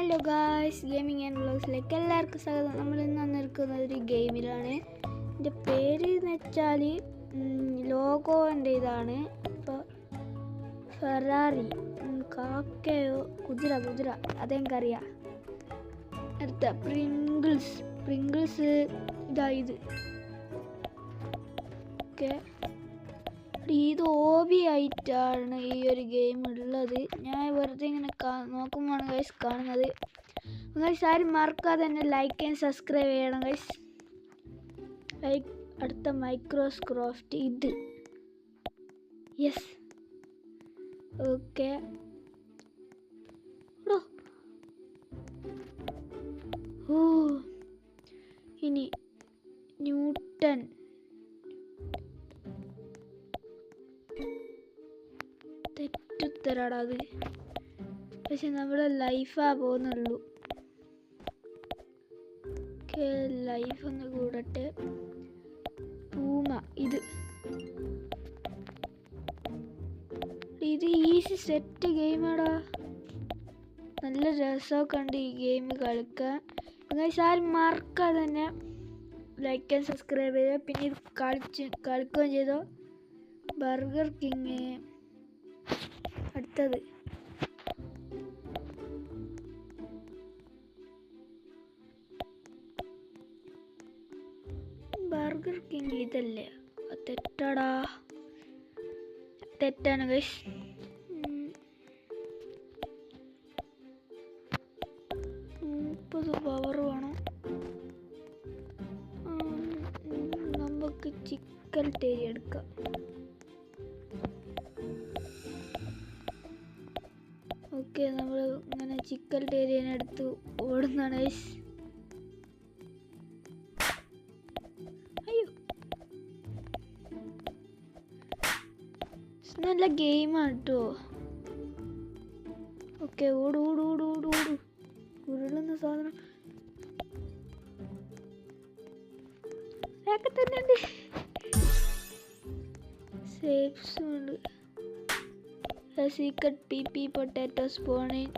Hello guys, gaming and വ്ളോഗ്സിലേക്ക് എല്ലാവർക്കും സ്വാഗതം. നമ്മളിന്ന് വന്നിരിക്കുന്നത് ഒരു ഗെയിമിലാണ്. എൻ്റെ പേര് എന്ന് വെച്ചാൽ ലോഗോൻ്റെ ഇതാണ്. ഇപ്പോൾ ഫെറാറി, കാക്കയോ കുതിര അതെനിക്കറിയാം. അടുത്ത പ്രിങ്കിൾസ് ഇതാ ഇത്. ഓക്കെ, ഇത് ഹോബി ആയിട്ടാണ് ഈ ഒരു ഗെയിം ഉള്ളത്. ഞാൻ വെറുതെ ഇങ്ങനെ നോക്കുമ്പോഴാണ് ഗൈസ് കാണുന്നത്. ഗൈസ് ആരും മറക്കാതെ തന്നെ ലൈക്ക് ആൻഡ് സബ്സ്ക്രൈബ് ചെയ്യണം ഗൈസ്. ലൈക്ക്. അടുത്ത മൈക്രോസ്ക്രാഫ്റ്റ് ഇത്. Yes, okay. ഓ, ഇനി ന്യൂട്ടൺ. തെറ്റുത്തരാടാ അത്, പക്ഷെ നമ്മുടെ ലൈഫാ പോകുന്നുള്ളൂ. ലൈഫ് ഒന്ന് കൂടട്ടെ. പൂമ ഇത് ഈസി സെറ്റ് ഗെയിമാടാ. നല്ല രസമൊക്കെ ഉണ്ട് ഈ ഗെയിം കളിക്കാൻ. ആരും മറക്കാതെ തന്നെ ലൈക്ക് ആൻഡ് സബ്സ്ക്രൈബ് ചെയ്യുക. പിന്നെ ഇത് കളിക്കുകയും ചെയ്തോ. Burger king. അടുത്തത് ബർഗർ കിങ് ഇതല്ലേ? തെറ്റാടാ, തെറ്റാണ് ഗൈസ്. 30 പവർ വേണം നമുക്ക്. ചിക്കൻ ടേരി എടുക്കാം. ഓക്കെ, നമ്മൾ ഇങ്ങനെ ചിക്കൻ ടേരിയനെടുത്ത് ഓടുന്നതാണ് ഗൈസ്. അയ്യോ, നല്ല ഗെയിമാണ് കേട്ടോ. ഓക്കെ, ഓടു. ഉരുളുന്ന സാധനം ഒക്കെ തന്നെ ഉണ്ട്. സേഫ്സും ഉണ്ട്. Secret PP potato spawning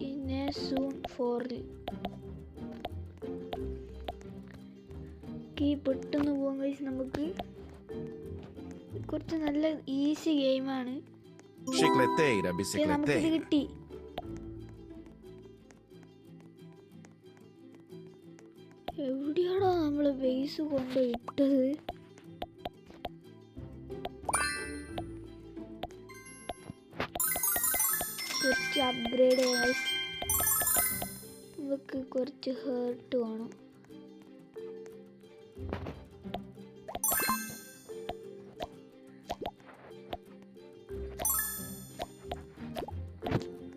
in a soon for. പെട്ടെന്ന് പോകാൻ കഴിച്ച്. നമുക്ക് കുറച്ച് നല്ല ഈസി ഗെയിമാണ്. നമുക്കിത് കിട്ടി. എവിടെയാണോ നമ്മള് ബേസ് കൊണ്ട് ഇട്ടത്? കുറച്ച് അപ്ഗ്രേഡ് ചെയ്യാൻ നമുക്ക് കുറച്ച് ഹേർട്ട് വേണം.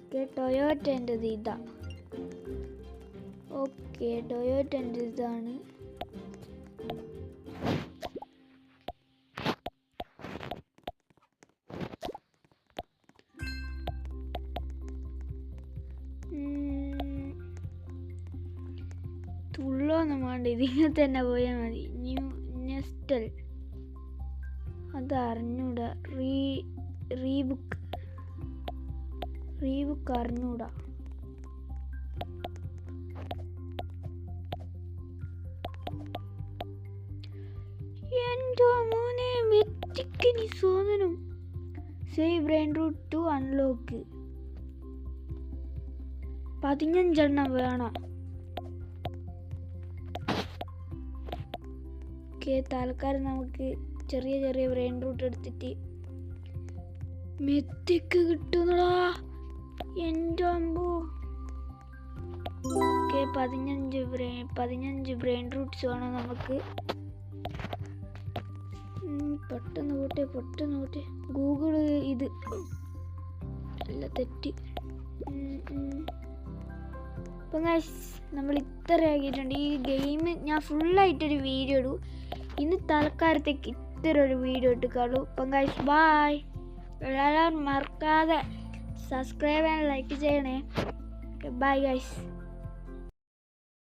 ഓക്കെ, ടൊയോറ്റേൻ്റെത് ഇതാ. ഓക്കെ, ടൊയോറ്റേൻ്റെ ഇതാണ്. തുള്ളൊന്നും വേണ്ട, ഇതിങ്ങനെ തന്നെ പോയാൽ മതി. നെസ്റ്റൽ അത് അറിഞ്ഞൂടാ. റീബുക്ക് അറിഞ്ഞൂടാ. എൻ്റെ മോനെ, മെറ്റിക്കിനി സാധനം. Save brain root to unlock. 15 എണ്ണം വേണം. തൽക്കാലം നമുക്ക് ചെറിയ ബ്രെയിൻ റൂട്ട് എടുത്തിട്ട് മെത്തിക്ക് കിട്ടുന്നടാ. എൻ്റെ അമ്പോ. ഓക്കെ, 15 ബ്രെയിൻ റൂട്ട്സ് വേണം നമുക്ക്. പെട്ടെന്ന് പോട്ടെ. ഗൂഗിള് ഇത് അല്ല, തെറ്റി. അപ്പം നമ്മൾ ഇത്ര ആക്കിയിട്ടുണ്ട്. ഈ ഗെയിം ഞാൻ ഫുള്ളായിട്ടൊരു വീഡിയോ ഇടും. ഇന്ന് തൽക്കാലത്തേക്ക് ഇത്ര ഒരു വീഡിയോ ഇട്ടുള്ളൂ. അപ്പം ഗൈസ് ബൈ. എല്ലാവരും മറക്കാതെ സബ്സ്ക്രൈബ് ആൻഡ് ലൈക്ക് ചെയ്യണേ. Bye guys.